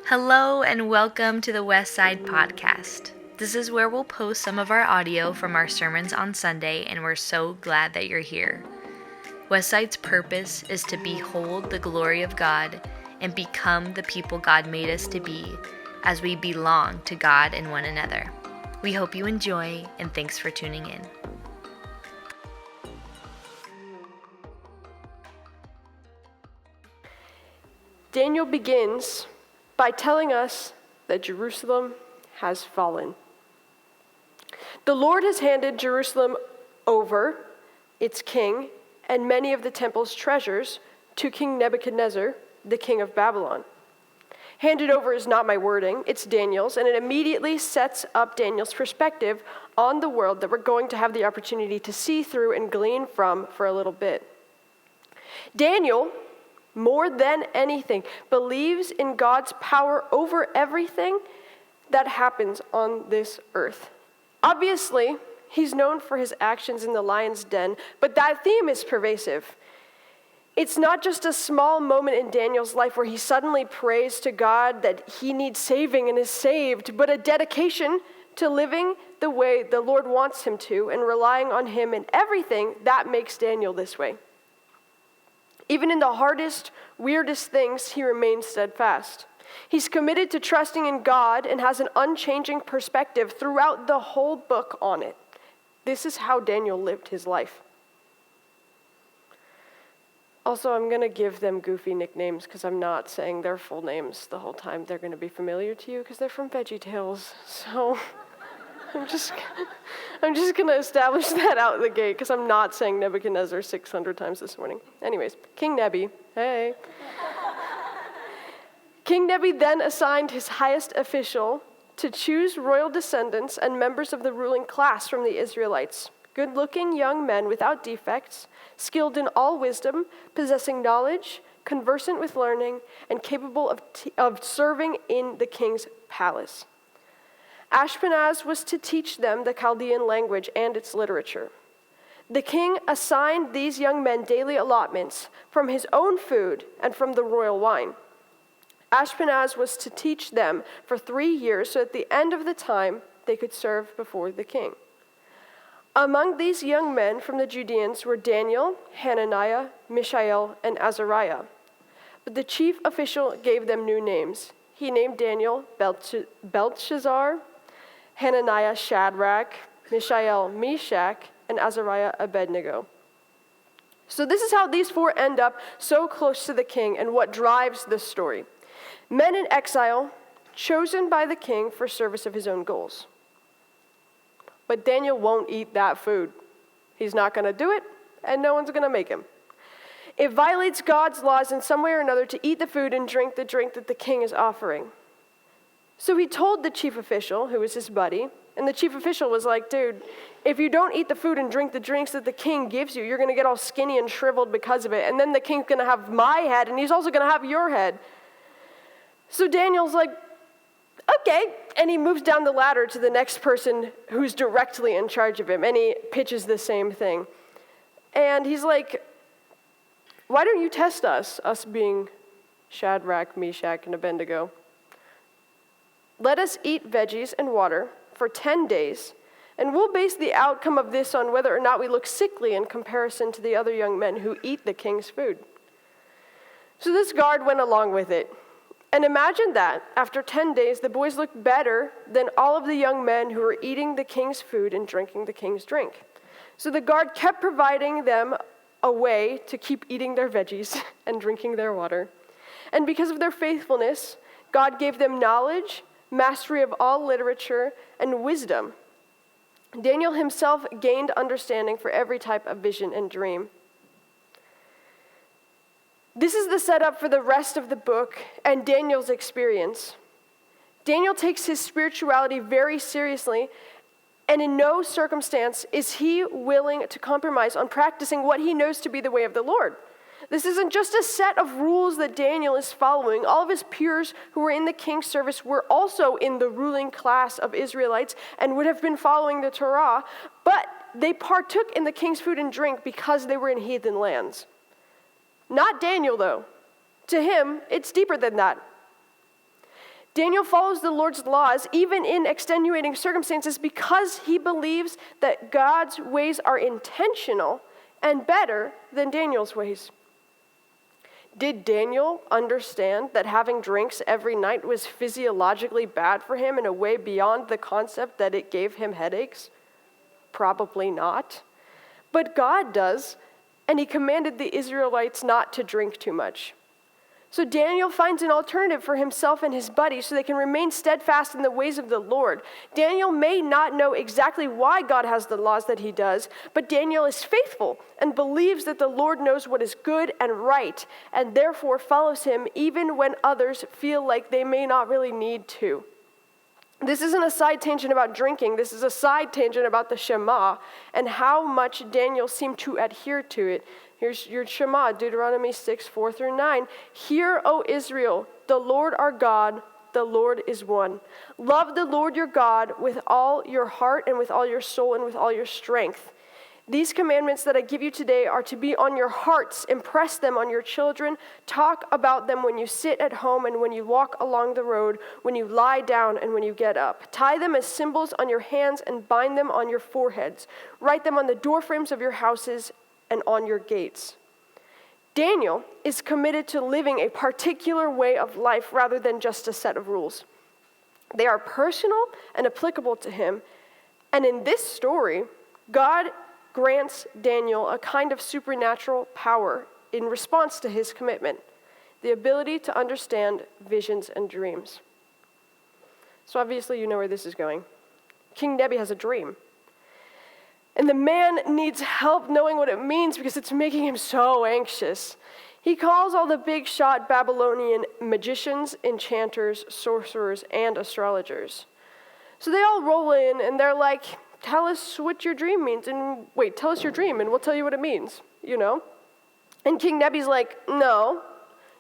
Hello and welcome to the West Side Podcast. This is where we'll post some of our audio from our sermons on Sunday, and we're so glad that you're here. West Side's purpose is to behold the glory of God and become the people God made us to be as we belong to God and one another. We hope you enjoy, and thanks for tuning in. Daniel begins by telling us that Jerusalem has fallen. The Lord has handed Jerusalem over, its king, and many of the temple's treasures to King Nebuchadnezzar, the king of Babylon. Handed over is not my wording, it's Daniel's, and it immediately sets up Daniel's perspective on the world that we're going to have the opportunity to see through and glean from for a little bit. Daniel, more than anything, believes in God's power over everything that happens on this earth. Obviously, he's known for his actions in the lion's den, but that theme is pervasive. It's not just a small moment in Daniel's life where he suddenly prays to God that he needs saving and is saved, but a dedication to living the way the Lord wants him to and relying on him in everything that makes Daniel this way. Even in the hardest, weirdest things, he remains steadfast. He's committed to trusting in God and has an unchanging perspective throughout the whole book on it. This is how Daniel lived his life. Also, I'm going to give them goofy nicknames because I'm not saying their full names the whole time. They're going to be familiar to you because they're from VeggieTales. So I'm just going to establish that out of the gate because I'm not saying Nebuchadnezzar 600 times this morning. Anyways, King Nebi, hey. King Nebi then assigned his highest official to choose royal descendants and members of the ruling class from the Israelites, good-looking young men without defects, skilled in all wisdom, possessing knowledge, conversant with learning, and capable of serving in the king's palace. Ashpenaz was to teach them the Chaldean language and its literature. The king assigned these young men daily allotments from his own food and from the royal wine. Ashpenaz was to teach them for 3 years, so at the end of the time they could serve before the king. Among these young men from the Judeans were Daniel, Hananiah, Mishael, and Azariah. But the chief official gave them new names. He named Daniel Belteshazzar, Hananiah Shadrach, Mishael Meshach, and Azariah Abednego. So this is how these four end up so close to the king and what drives this story. Men in exile, chosen by the king for service of his own goals. But Daniel won't eat that food. He's not going to do it, and no one's going to make him. It violates God's laws in some way or another to eat the food and drink the drink that the king is offering. So he told the chief official, who was his buddy, and the chief official was like, dude, if you don't eat the food and drink the drinks that the king gives you, you're going to get all skinny and shriveled because of it, and then the king's going to have my head, and he's also going to have your head. So Daniel's like, okay, and he moves down the ladder to the next person who's directly in charge of him, and he pitches the same thing. And he's like, why don't you test us being Shadrach, Meshach, and Abednego? Let us eat veggies and water for 10 days, and we'll base the outcome of this on whether or not we look sickly in comparison to the other young men who eat the king's food. So this guard went along with it. And imagine that, after 10 days, the boys looked better than all of the young men who were eating the king's food and drinking the king's drink. So the guard kept providing them a way to keep eating their veggies and drinking their water. And because of their faithfulness, God gave them knowledge, mastery of all literature, and wisdom. Daniel himself gained understanding for every type of vision and dream. This is the setup for the rest of the book and Daniel's experience. Daniel takes his spirituality very seriously, and in no circumstance is he willing to compromise on practicing what he knows to be the way of the Lord. This isn't just a set of rules that Daniel is following. All of his peers who were in the king's service were also in the ruling class of Israelites and would have been following the Torah, but they partook in the king's food and drink because they were in heathen lands. Not Daniel, though. To him, it's deeper than that. Daniel follows the Lord's laws even in extenuating circumstances because he believes that God's ways are intentional and better than Daniel's ways. Did Daniel understand that having drinks every night was physiologically bad for him in a way beyond the concept that it gave him headaches? Probably not. But God does, and he commanded the Israelites not to drink too much. So Daniel finds an alternative for himself and his buddies so they can remain steadfast in the ways of the Lord. Daniel may not know exactly why God has the laws that he does, but Daniel is faithful and believes that the Lord knows what is good and right, and therefore follows him even when others feel like they may not really need to. This isn't a side tangent about drinking. This is a side tangent about the Shema and how much Daniel seemed to adhere to it. Here's your Shema, Deuteronomy 6, 4 through 9. Hear, O Israel, the Lord our God, the Lord is one. Love the Lord your God with all your heart and with all your soul and with all your strength. These commandments that I give you today are to be on your hearts. Impress them on your children. Talk about them when you sit at home and when you walk along the road, when you lie down and when you get up. Tie them as symbols on your hands and bind them on your foreheads. Write them on the doorframes of your houses and on your gates. Daniel is committed to living a particular way of life rather than just a set of rules. They are personal and applicable to him. And in this story, God grants Daniel a kind of supernatural power in response to his commitment, the ability to understand visions and dreams. So obviously you know where this is going. King Nebi has a dream. And the man needs help knowing what it means because it's making him so anxious. He calls all the big shot Babylonian magicians, enchanters, sorcerers, and astrologers. So they all roll in and they're like, tell us what your dream means. And wait, tell us your dream and we'll tell you what it means, you know? And King Nebi's like, no,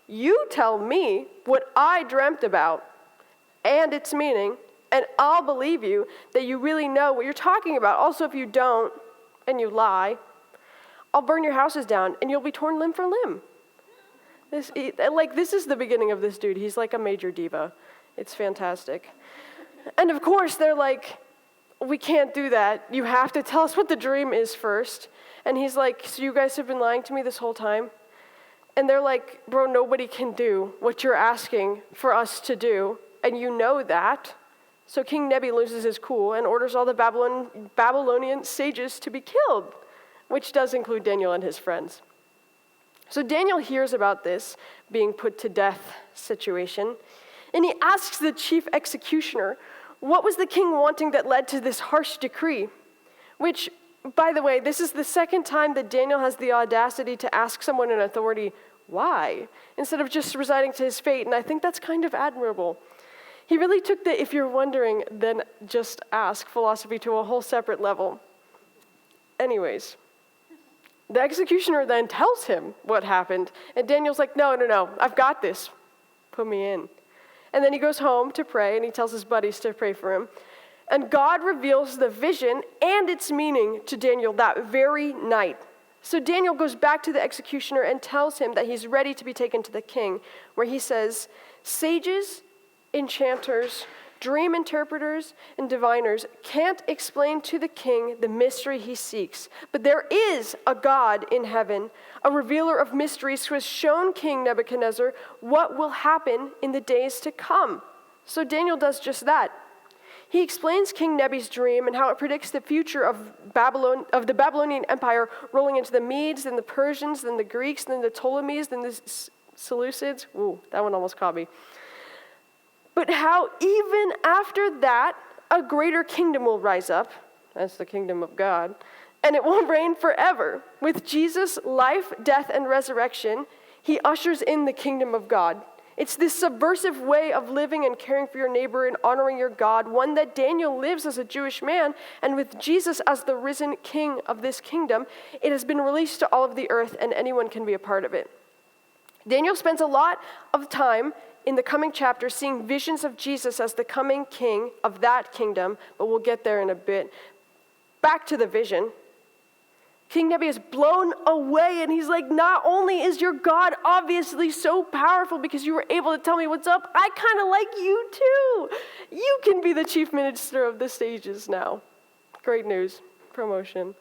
you tell me what I dreamt about and its meaning, and I'll believe you that you really know what you're talking about. Also, if you don't and you lie, I'll burn your houses down and you'll be torn limb for limb. This is the beginning of this dude. He's like a major diva. It's fantastic. And of course, they're like, we can't do that. You have to tell us what the dream is first. And he's like, so you guys have been lying to me this whole time? And they're like, bro, nobody can do what you're asking for us to do, and you know that. So King Nebi loses his cool and orders all the Babylonian sages to be killed, which does include Daniel and his friends. So Daniel hears about this being put to death situation, and he asks the chief executioner, what was the king wanting that led to this harsh decree? Which, by the way, this is the second time that Daniel has the audacity to ask someone in authority, why? Instead of just resigning to his fate, and I think that's kind of admirable. He really took the if you're wondering, then just ask philosophy to a whole separate level. Anyways, the executioner then tells him what happened, and Daniel's like, no, I've got this. Put me in. And then he goes home to pray, and he tells his buddies to pray for him. And God reveals the vision and its meaning to Daniel that very night. So Daniel goes back to the executioner and tells him that he's ready to be taken to the king, where he says, sages, enchanters, dream interpreters, and diviners can't explain to the king the mystery he seeks. But there is a God in heaven, a revealer of mysteries who has shown King Nebuchadnezzar what will happen in the days to come. So Daniel does just that. He explains King Nebi's dream and how it predicts the future of the Babylonian Empire rolling into the Medes, then the Persians, then the Greeks, then the Ptolemies, then the Seleucids. Ooh, that one almost caught me. But how even after that, a greater kingdom will rise up. That's the kingdom of God. And it will reign forever. With Jesus' life, death, and resurrection, he ushers in the kingdom of God. It's this subversive way of living and caring for your neighbor and honoring your God, one that Daniel lives as a Jewish man, and with Jesus as the risen king of this kingdom, it has been released to all of the earth, and anyone can be a part of it. Daniel spends a lot of time in the coming chapter seeing visions of Jesus as the coming king of that kingdom, but we'll get there in a bit. Back to the vision. King Nebi is blown away, and he's like, not only is your God obviously so powerful because you were able to tell me what's up, I kind of like you too. You can be the chief minister of the sages now. Great news. Promotion.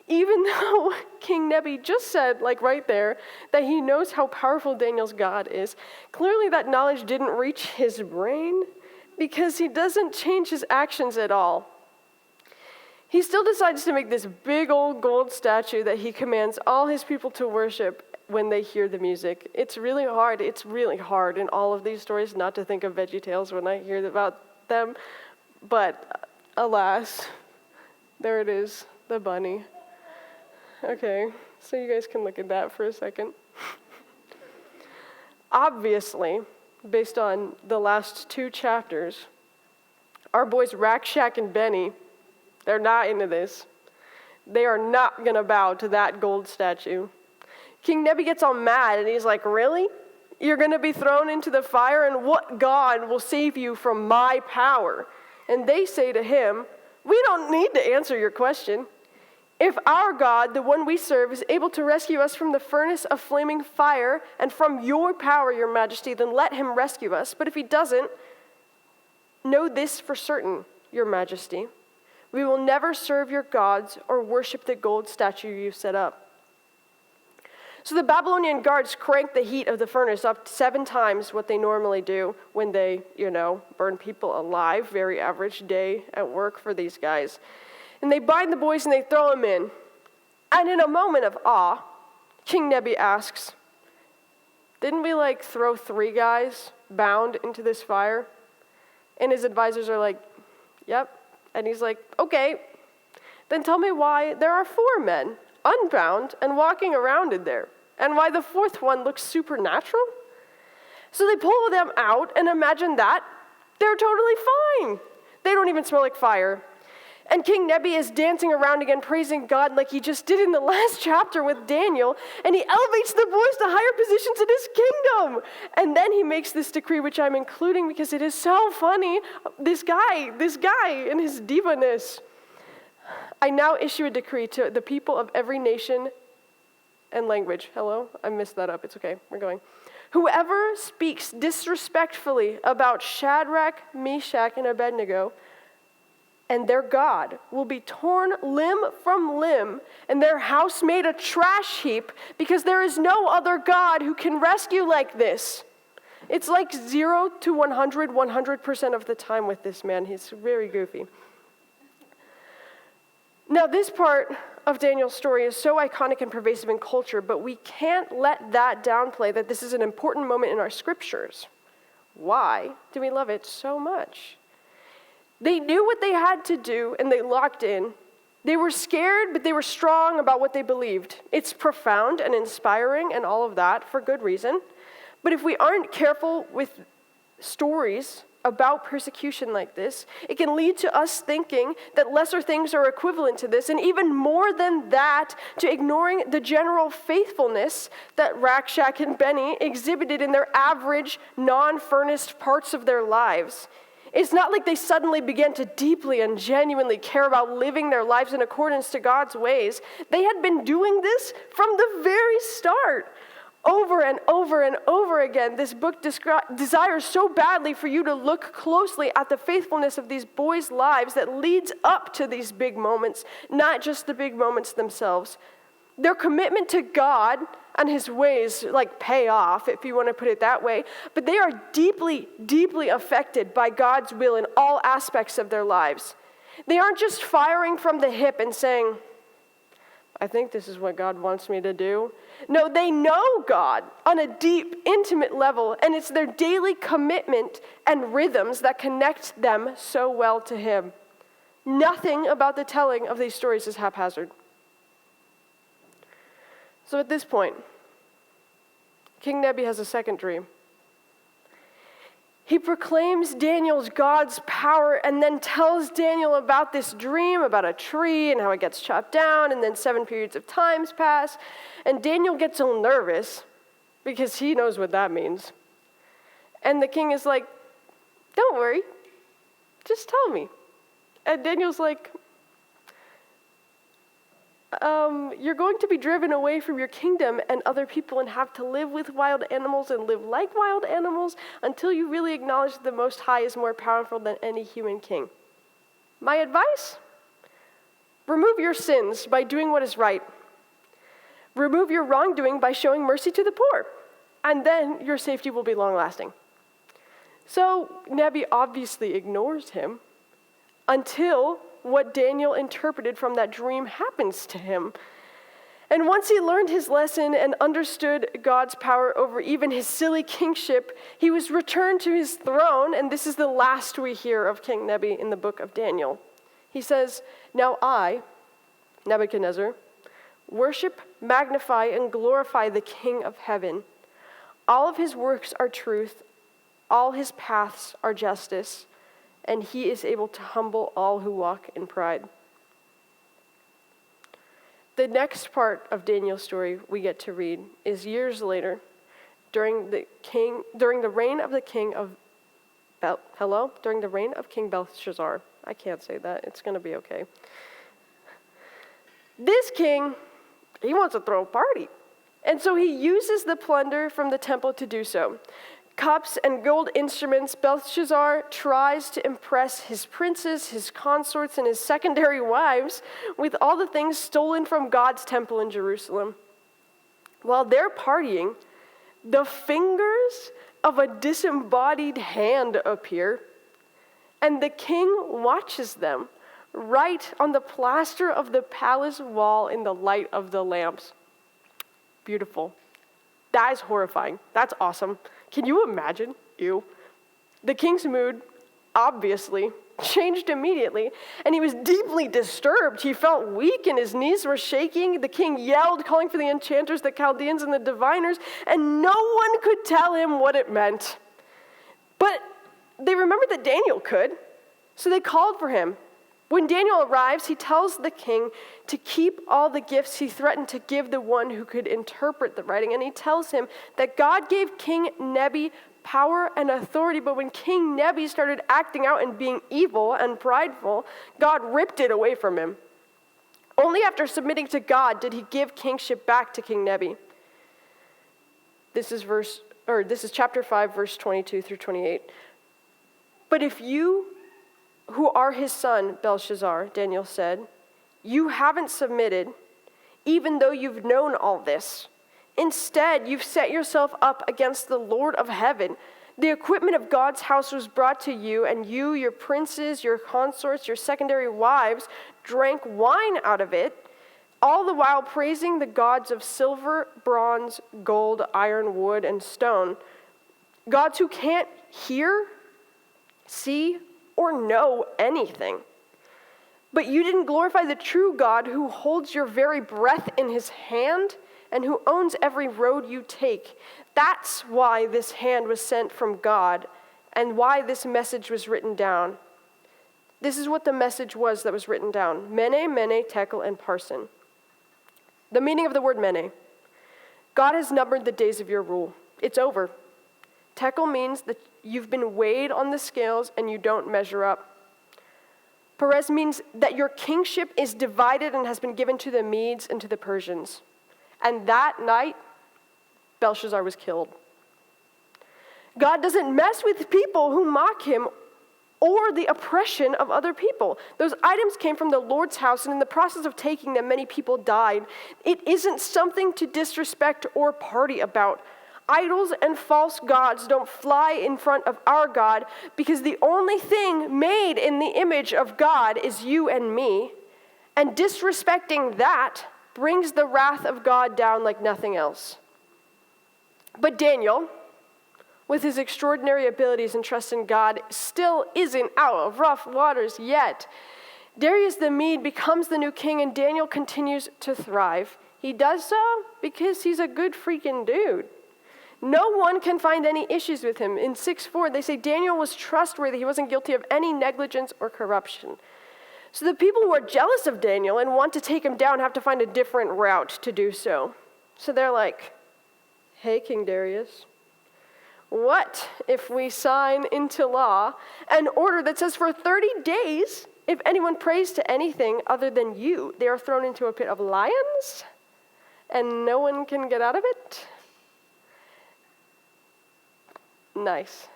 Even though King Nebi just said, like right there, that he knows how powerful Daniel's God is, clearly that knowledge didn't reach his brain because he doesn't change his actions at all. He still decides to make this big old gold statue that he commands all his people to worship when they hear the music. It's really hard in all of these stories not to think of VeggieTales when I hear about them. But alas, there it is, the bunny. Okay, so you guys can look at that for a second. Obviously, based on the last 2 chapters, our boys Rakshak and Benny, they're not into this. They are not going to bow to that gold statue. King Nebi gets all mad, and he's like, really? You're going to be thrown into the fire, and what God will save you from my power? And they say to him, we don't need to answer your question. If our God, the one we serve, is able to rescue us from the furnace of flaming fire and from your power, your majesty, then let him rescue us. But if he doesn't, know this for certain, your majesty. We will never serve your gods or worship the gold statue you set up. So the Babylonian guards cranked the heat of the furnace up 7 times what they normally do when they, burn people alive. Very average day at work for these guys. And they bind the boys and they throw them in. And in a moment of awe, King Nebi asks, didn't we throw 3 guys bound into this fire? And his advisors are like, yep. And he's like, okay, then tell me why there are 4 men unbound and walking around in there, and why the 4th one looks supernatural? So they pull them out, and imagine that. They're totally fine. They don't even smell like fire. And King Nebi is dancing around again, praising God like he just did in the last chapter with Daniel, and he elevates the boys to higher positions in his kingdom. And then he makes this decree, which I'm including because it is so funny. This guy and his diva-ness. I now issue a decree to the people of every nation and language. Hello? I messed that up. It's okay. We're going. Whoever speaks disrespectfully about Shadrach, Meshach, and Abednego, and their God will be torn limb from limb, and their house made a trash heap, because there is no other God who can rescue like this. It's like 0 to 100% of the time with this man. He's very goofy. Now, this part of Daniel's story is so iconic and pervasive in culture, but we can't let that downplay that this is an important moment in our scriptures. Why do we love it so much? They knew what they had to do, and they locked in. They were scared, but they were strong about what they believed. It's profound and inspiring and all of that for good reason. But if we aren't careful with stories about persecution like this, it can lead to us thinking that lesser things are equivalent to this, and even more than that, to ignoring the general faithfulness that Rakshak and Benny exhibited in their average, non-furnished parts of their lives. It's not like they suddenly began to deeply and genuinely care about living their lives in accordance to God's ways. They had been doing this from the very start. Over and over and over again, this book desires so badly for you to look closely at the faithfulness of these boys' lives that leads up to these big moments, not just the big moments themselves. Their commitment to God and his ways pay off, if you want to put it that way, but they are deeply, deeply affected by God's will in all aspects of their lives. They aren't just firing from the hip and saying, I think this is what God wants me to do. No, they know God on a deep, intimate level, and it's their daily commitment and rhythms that connect them so well to him. Nothing about the telling of these stories is haphazard. So at this point, King Nebi has a second dream. He proclaims Daniel's God's power and then tells Daniel about this dream, about a tree and how it gets chopped down, and then 7 periods of times pass. And Daniel gets all nervous because he knows what that means. And the king is like, don't worry, just tell me. And Daniel's like, you're going to be driven away from your kingdom and other people and have to live with wild animals and live like wild animals until you really acknowledge that the Most High is more powerful than any human king. My advice? Remove your sins by doing what is right. Remove your wrongdoing by showing mercy to the poor. And then your safety will be long-lasting. So Nebi obviously ignores him until what Daniel interpreted from that dream happens to him. And once he learned his lesson and understood God's power over even his silly kingship, he was returned to his throne, and this is the last we hear of King Nebi in the book of Daniel. He says, "Now I, Nebuchadnezzar, worship, magnify, and glorify the King of heaven. All of his works are truth, all his paths are justice, and he is able to humble all who walk in pride." The next part of Daniel's story we get to read is years later, during the reign of King Belshazzar. I can't say that. It's going to be okay. This king, he wants to throw a party. And so he uses the plunder from the temple to do so. Cups and gold instruments, Belshazzar tries to impress his princes, his consorts, and his secondary wives with all the things stolen from God's temple in Jerusalem. While they're partying, the fingers of a disembodied hand appear, and the king watches them right on the plaster of the palace wall in the light of the lamps. Beautiful. That is horrifying. That's awesome. Can you imagine? Ew. The king's mood, obviously, changed immediately, and he was deeply disturbed. He felt weak, and his knees were shaking. The king yelled, calling for the enchanters, the Chaldeans, and the diviners, and no one could tell him what it meant. But they remembered that Daniel could, so they called for him. When Daniel arrives, he tells the king to keep all the gifts he threatened to give the one who could interpret the writing. And he tells him that God gave King Nebi power and authority, but when King Nebi started acting out and being evil and prideful, God ripped it away from him. Only after submitting to God did he give kingship back to King Nebi. This is chapter 5, verse 22 through 28. "But if you who are his son, Belshazzar," Daniel said, "you haven't submitted, even though you've known all this. Instead, you've set yourself up against the Lord of heaven. The equipment of God's house was brought to you, and you, your princes, your consorts, your secondary wives, drank wine out of it, all the while praising the gods of silver, bronze, gold, iron, wood, and stone, gods who can't hear, see, or know anything. But you didn't glorify the true God who holds your very breath in his hand and who owns every road you take. That's why this hand was sent from God and why this message was written down." This is what the message was that was written down. Mene, Mene, Tekel, and Parsin. The meaning of the word Mene: God has numbered the days of your rule. It's over. Tekel means that you've been weighed on the scales and you don't measure up. Perez means that your kingship is divided and has been given to the Medes and to the Persians. And that night, Belshazzar was killed. God doesn't mess with people who mock him or the oppression of other people. Those items came from the Lord's house, and in the process of taking them, many people died. It isn't something to disrespect or party about. Idols and false gods don't fly in front of our God, because the only thing made in the image of God is you and me. And disrespecting that brings the wrath of God down like nothing else. But Daniel, with his extraordinary abilities and trust in God, still isn't out of rough waters yet. Darius the Mede becomes the new king, and Daniel continues to thrive. He does so because he's a good freaking dude. No one can find any issues with him. In 6:4, they say Daniel was trustworthy. He wasn't guilty of any negligence or corruption. So the people who are jealous of Daniel and want to take him down have to find a different route to do so. So they're like, "Hey, King Darius, what if we sign into law an order that says for 30 days, If anyone prays to anything other than you, they are thrown into a pit of lions, and no one can get out of it. Nice.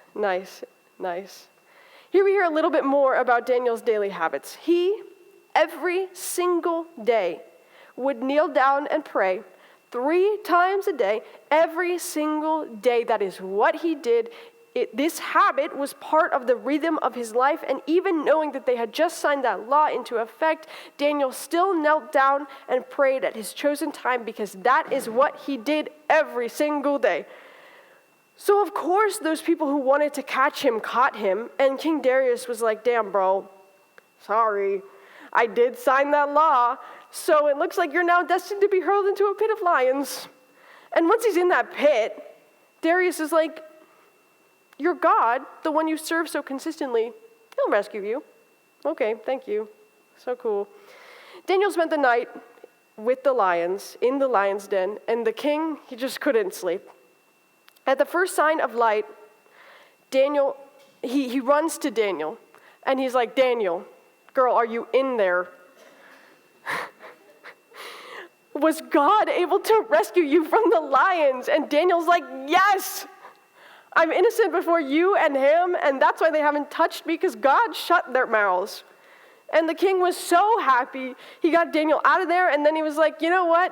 Here we hear a little bit more about Daniel's daily habits. He, every single day, would kneel down and pray 3 times a day, every single day. That is what he did. This habit was part of the rhythm of his life, and even knowing that they had just signed that law into effect, Daniel still knelt down and prayed at his chosen time because that is what he did every single day. So of course those people who wanted to catch him caught him, and King Darius was like, damn bro, sorry, I did sign that law, so it looks like you're now destined to be hurled into a pit of lions. And once he's in that pit, Darius is like, your God, the one you serve so consistently, he'll rescue you. Okay, thank you. So cool. Daniel spent the night with the lions, in the lion's den, and the king, he just couldn't sleep. At the first sign of light, Daniel, he runs to Daniel, and he's like, Daniel, girl, are you in there? Was God able to rescue you from the lions? And Daniel's like, yes, I'm innocent before you and him, and that's why they haven't touched me, because God shut their mouths. And the king was so happy. He got Daniel out of there, and then he was like, you know what?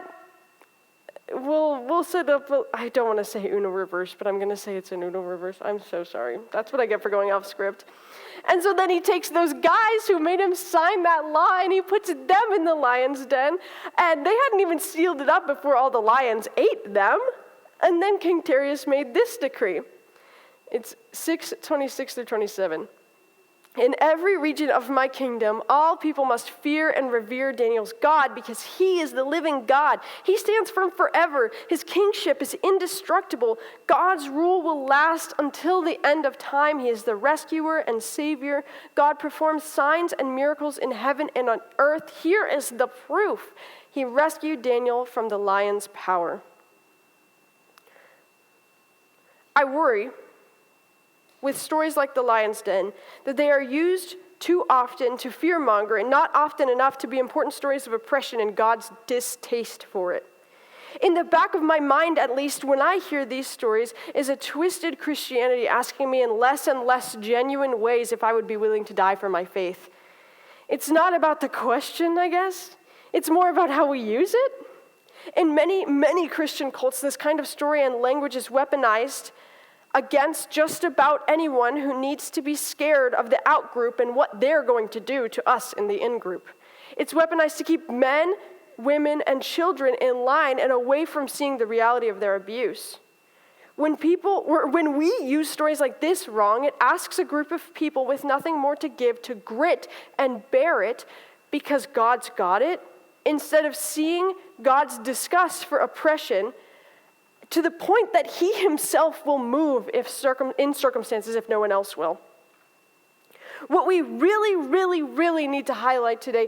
We'll set up, I don't want to say Uno reverse, but I'm going to say it's an Uno reverse. I'm so sorry. That's what I get for going off script. And so then he takes those guys who made him sign that law, and he puts them in the lion's den, and they hadn't even sealed it up before all the lions ate them. And then King Darius made this decree. It's 6:26 through 27. In every region of my kingdom, all people must fear and revere Daniel's God, because he is the living God. He stands firm forever. His kingship is indestructible. God's rule will last until the end of time. He is the rescuer and savior. God performs signs and miracles in heaven and on earth. Here is the proof. He rescued Daniel from the lion's power. I worry, with stories like the lion's den, that they are used too often to fearmonger and not often enough to be important stories of oppression and God's distaste for it. In the back of my mind, at least, when I hear these stories, is a twisted Christianity asking me in less and less genuine ways if I would be willing to die for my faith. It's not about the question, I guess. It's more about how we use it. In many, many Christian cults, this kind of story and language is weaponized against just about anyone who needs to be scared of the out-group and what they're going to do to us in the in-group. It's weaponized to keep men, women, and children in line and away from seeing the reality of their abuse. When we use stories like this wrong, it asks a group of people with nothing more to give to grit and bear it because God's got it, instead of seeing God's disgust for oppression to the point that he himself will move in circumstances if no one else will. What we really, really, really need to highlight today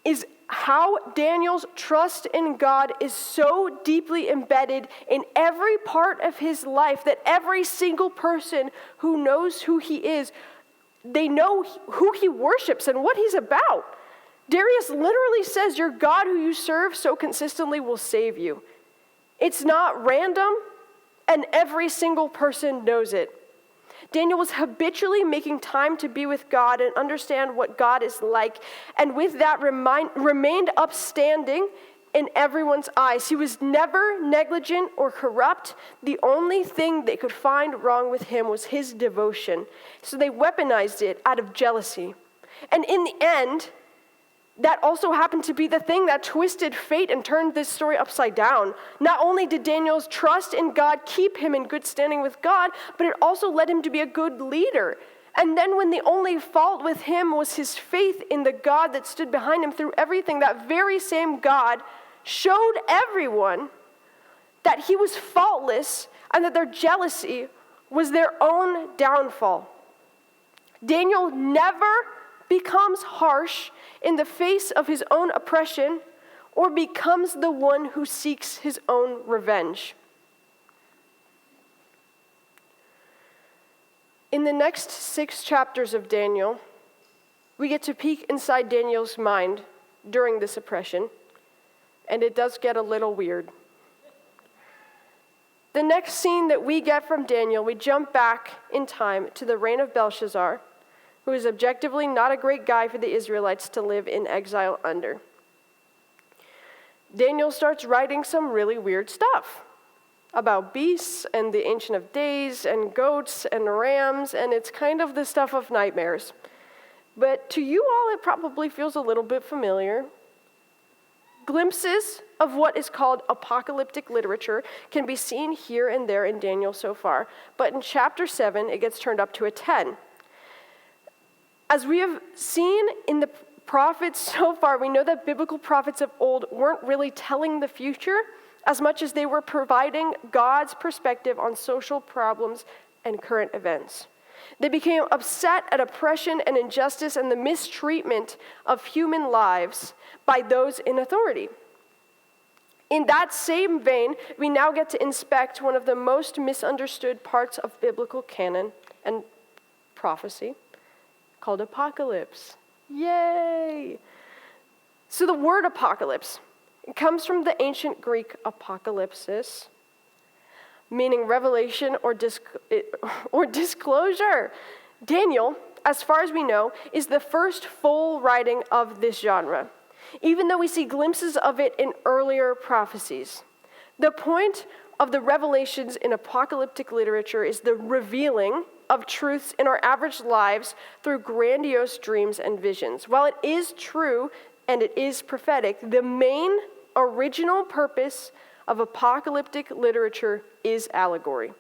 is how Daniel's trust in God is so deeply embedded in every part of his life that every single person who knows who he is, they know who he worships and what he's about. Darius literally says, your God who you serve so consistently will save you. It's not random, and every single person knows it. Daniel was habitually making time to be with God and understand what God is like, and with that remained upstanding in everyone's eyes. He was never negligent or corrupt. The only thing they could find wrong with him was his devotion. So they weaponized it out of jealousy. And in the end, that also happened to be the thing that twisted fate and turned this story upside down. Not only did Daniel's trust in God keep him in good standing with God, but it also led him to be a good leader. And then when the only fault with him was his faith in the God that stood behind him through everything, that very same God showed everyone that he was faultless and that their jealousy was their own downfall. Daniel never becomes harsh in the face of his own oppression or becomes the one who seeks his own revenge. In the next 6 chapters of Daniel, we get to peek inside Daniel's mind during this oppression, and it does get a little weird. The next scene that we get from Daniel, we jump back in time to the reign of Belshazzar, who is objectively not a great guy for the Israelites to live in exile under. Daniel starts writing some really weird stuff about beasts and the Ancient of Days and goats and rams, and it's kind of the stuff of nightmares. But to you all, it probably feels a little bit familiar. Glimpses of what is called apocalyptic literature can be seen here and there in Daniel so far, but in chapter 7, it gets turned up to a 10. As we have seen in the prophets so far, we know that biblical prophets of old weren't really telling the future as much as they were providing God's perspective on social problems and current events. They became upset at oppression and injustice and the mistreatment of human lives by those in authority. In that same vein, we now get to inspect one of the most misunderstood parts of biblical canon and prophecy, called apocalypse. Yay! So the word apocalypse, it comes from the ancient Greek apocalypsis, meaning revelation or disclosure. Daniel, as far as we know, is the first full writing of this genre, even though we see glimpses of it in earlier prophecies. The point of the revelations in apocalyptic literature is the revealing of truths in our average lives through grandiose dreams and visions. While it is true and it is prophetic, the main original purpose of apocalyptic literature is allegory.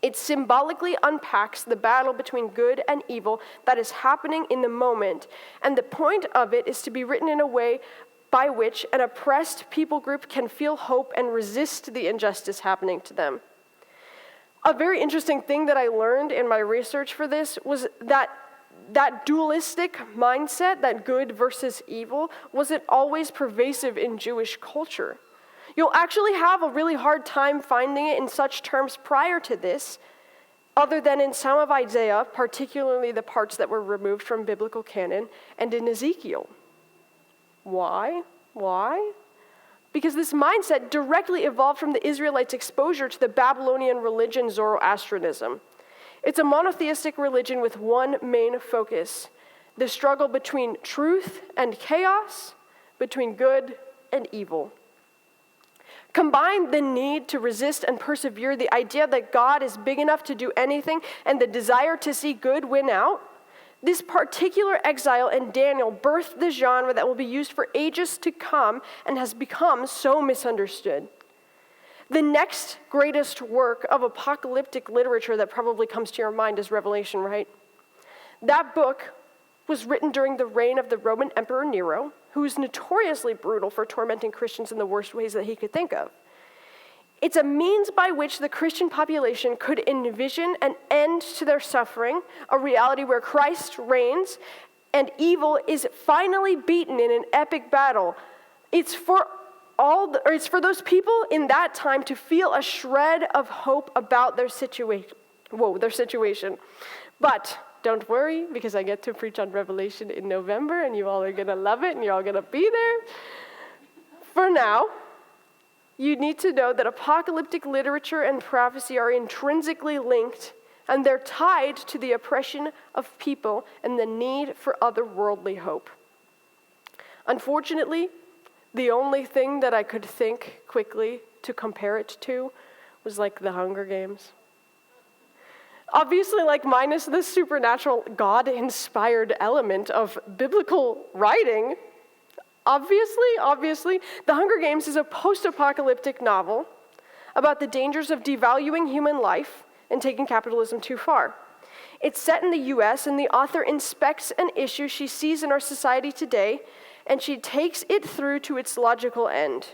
It symbolically unpacks the battle between good and evil that is happening in the moment, and the point of it is to be written in a way by which an oppressed people group can feel hope and resist the injustice happening to them. A very interesting thing that I learned in my research for this was that dualistic mindset, that good versus evil, wasn't always pervasive in Jewish culture. You'll actually have a really hard time finding it in such terms prior to this, other than in some of Isaiah, particularly the parts that were removed from biblical canon, and in Ezekiel. Why? Because this mindset directly evolved from the Israelites' exposure to the Babylonian religion Zoroastrianism. It's a monotheistic religion with one main focus: the struggle between truth and chaos, between good and evil. Combine the need to resist and persevere, the idea that God is big enough to do anything, and the desire to see good win out. This particular exile in Daniel birthed the genre that will be used for ages to come and has become so misunderstood. The next greatest work of apocalyptic literature that probably comes to your mind is Revelation, right? That book was written during the reign of the Roman Emperor Nero, who was notoriously brutal for tormenting Christians in the worst ways that he could think of. It's a means by which the Christian population could envision an end to their suffering, a reality where Christ reigns and evil is finally beaten in an epic battle. It's for those people in that time to feel a shred of hope about their situation. But don't worry, because I get to preach on Revelation in November, and you all are going to love it, and you're all going to be there. For now, you need to know that apocalyptic literature and prophecy are intrinsically linked, and they're tied to the oppression of people and the need for otherworldly hope. Unfortunately, the only thing that I could think quickly to compare it to was like the Hunger Games. Obviously, minus the supernatural, God-inspired element of biblical writing, obviously, The Hunger Games is a post-apocalyptic novel about the dangers of devaluing human life and taking capitalism too far. It's set in the US, and the author inspects an issue she sees in our society today, and she takes it through to its logical end.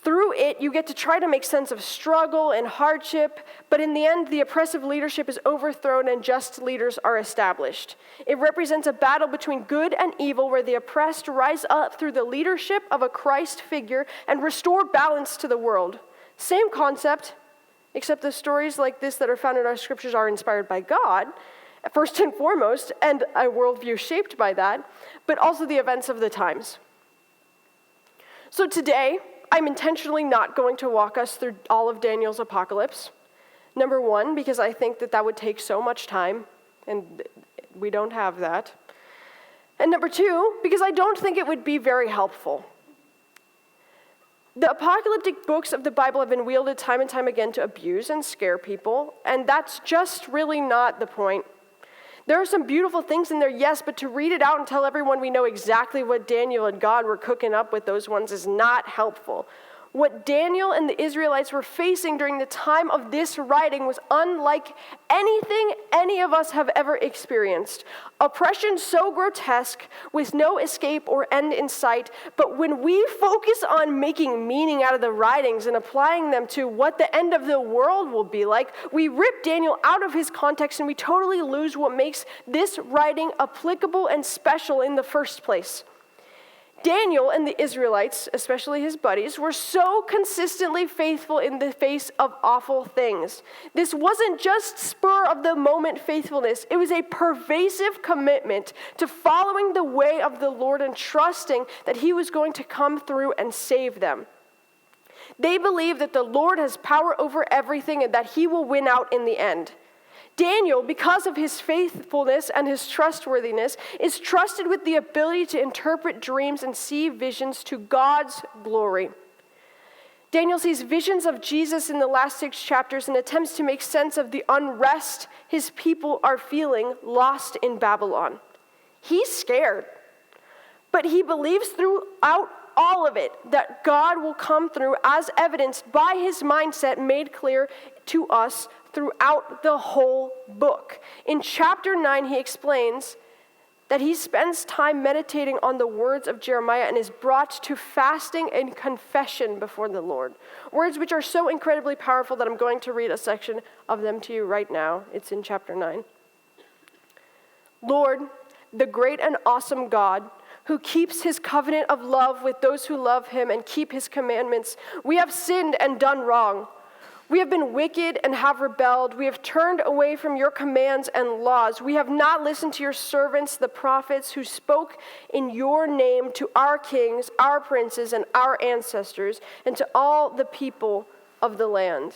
Through it, you get to try to make sense of struggle and hardship, but in the end, the oppressive leadership is overthrown and just leaders are established. It represents a battle between good and evil where the oppressed rise up through the leadership of a Christ figure and restore balance to the world. Same concept, except the stories like this that are found in our scriptures are inspired by God, first and foremost, and a worldview shaped by that, but also the events of the times. So today, I'm intentionally not going to walk us through all of Daniel's apocalypse. Number one, because I think that would take so much time, and we don't have that. And number two, because I don't think it would be very helpful. The apocalyptic books of the Bible have been wielded time and time again to abuse and scare people, and that's just really not the point. There are some beautiful things in there, yes, but to read it out and tell everyone we know exactly what Daniel and God were cooking up with those ones is not helpful. What Daniel and the Israelites were facing during the time of this writing was unlike anything any of us have ever experienced. Oppression so grotesque, with no escape or end in sight. But when we focus on making meaning out of the writings and applying them to what the end of the world will be like, we rip Daniel out of his context and we totally lose what makes this writing applicable and special in the first place. Daniel and the Israelites, especially his buddies, were so consistently faithful in the face of awful things. This wasn't just spur-of-the-moment faithfulness. It was a pervasive commitment to following the way of the Lord and trusting that he was going to come through and save them. They believe that the Lord has power over everything and that he will win out in the end. Daniel, because of his faithfulness and his trustworthiness, is trusted with the ability to interpret dreams and see visions to God's glory. Daniel sees visions of Jesus in the last 6 chapters and attempts to make sense of the unrest his people are feeling lost in Babylon. He's scared, but he believes throughout all of it that God will come through, as evidenced by his mindset made clear to us throughout the whole book. In chapter 9, he explains that he spends time meditating on the words of Jeremiah and is brought to fasting and confession before the Lord. Words which are so incredibly powerful that I'm going to read a section of them to you right now. It's in chapter 9. Lord, the great and awesome God, who keeps his covenant of love with those who love him and keep his commandments, we have sinned and done wrong. We have been wicked and have rebelled. We have turned away from your commands and laws. We have not listened to your servants, the prophets, who spoke in your name to our kings, our princes, and our ancestors, and to all the people of the land.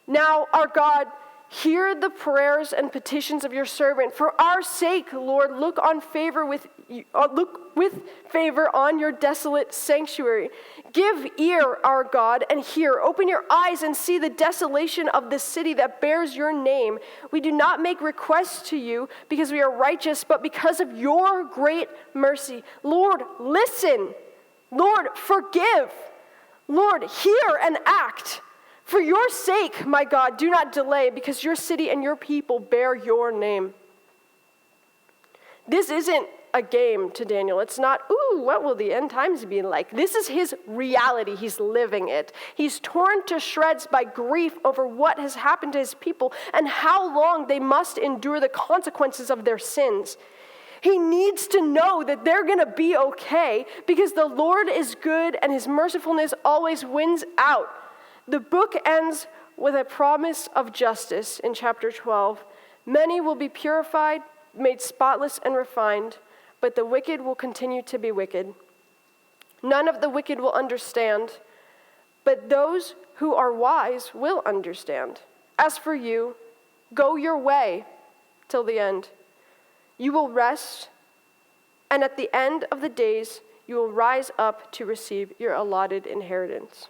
Now, our God, hear the prayers and petitions of your servant. For our sake, Lord, look with favor on your desolate sanctuary. Give ear, our God, and hear. Open your eyes and see the desolation of the city that bears your name. We do not make requests to you because we are righteous, but because of your great mercy. Lord, listen. Lord, forgive. Lord, hear and act. For your sake, my God, do not delay, because your city and your people bear your name. This isn't a game to Daniel. It's not, what will the end times be like? This is his reality. He's living it. He's torn to shreds by grief over what has happened to his people and how long they must endure the consequences of their sins. He needs to know that they're going to be okay because the Lord is good and his mercifulness always wins out. The book ends with a promise of justice in chapter 12. Many will be purified, made spotless and refined, but the wicked will continue to be wicked. None of the wicked will understand, but those who are wise will understand. As for you, go your way till the end. You will rest, and at the end of the days, you will rise up to receive your allotted inheritance.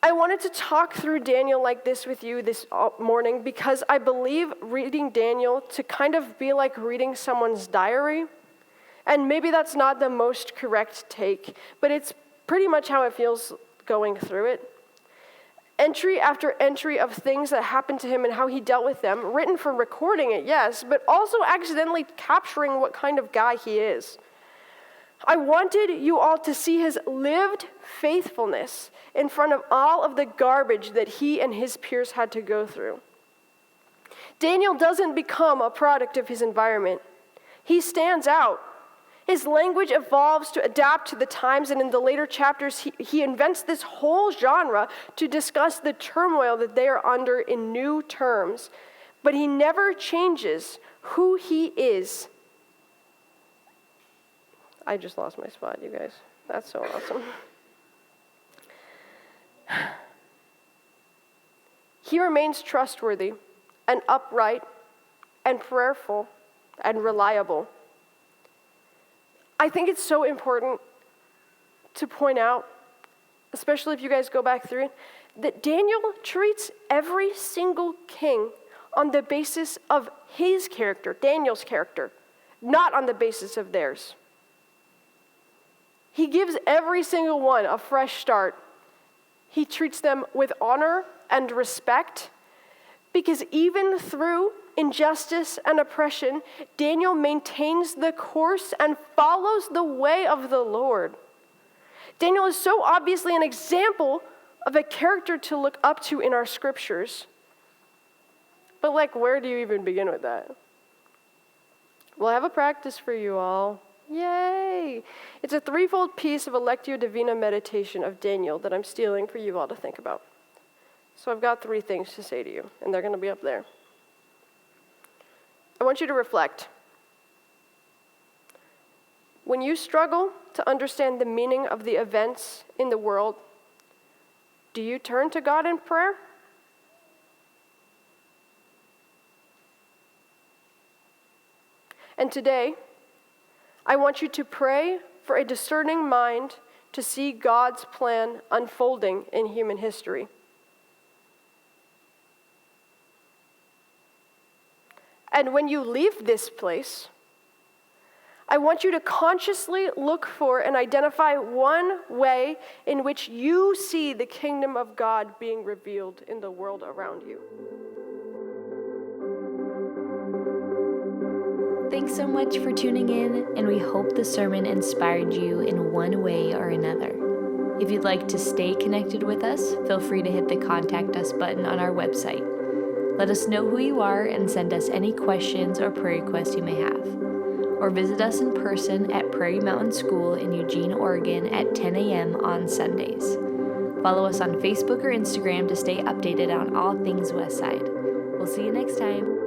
I wanted to talk through Daniel like this with you this morning because I believe reading Daniel to kind of be like reading someone's diary. And maybe that's not the most correct take, but it's pretty much how it feels going through it. Entry after entry of things that happened to him and how he dealt with them, written for recording it, yes, but also accidentally capturing what kind of guy he is. I wanted you all to see his lived faithfulness in front of all of the garbage that he and his peers had to go through. Daniel doesn't become a product of his environment. He stands out. His language evolves to adapt to the times, and in the later chapters, he invents this whole genre to discuss the turmoil that they are under in new terms. but he never changes who he is. I just lost my spot, you guys. That's so awesome. He remains trustworthy and upright and prayerful and reliable. I think it's so important to point out, especially if you guys go back through it, that Daniel treats every single king on the basis of his character, Daniel's character, not on the basis of theirs. He gives every single one a fresh start. He treats them with honor and respect, because even through injustice and oppression, Daniel maintains the course and follows the way of the Lord. Daniel is so obviously an example of a character to look up to in our scriptures. But where do you even begin with that? Well, I have a practice for you all. Yay! It's a threefold piece of a Lectio Divina meditation of Daniel that I'm stealing for you all to think about. So I've got 3 things to say to you, and they're going to be up there. I want you to reflect. When you struggle to understand the meaning of the events in the world, do you turn to God in prayer? And today, I want you to pray for a discerning mind to see God's plan unfolding in human history. And when you leave this place, I want you to consciously look for and identify one way in which you see the kingdom of God being revealed in the world around you. Thanks so much for tuning in, and we hope the sermon inspired you in one way or another. If you'd like to stay connected with us, feel free to hit the Contact Us button on our website. Let us know who you are and send us any questions or prayer requests you may have. Or visit us in person at Prairie Mountain School in Eugene, Oregon at 10 a.m. on Sundays. Follow us on Facebook or Instagram to stay updated on all things Westside. We'll see you next time.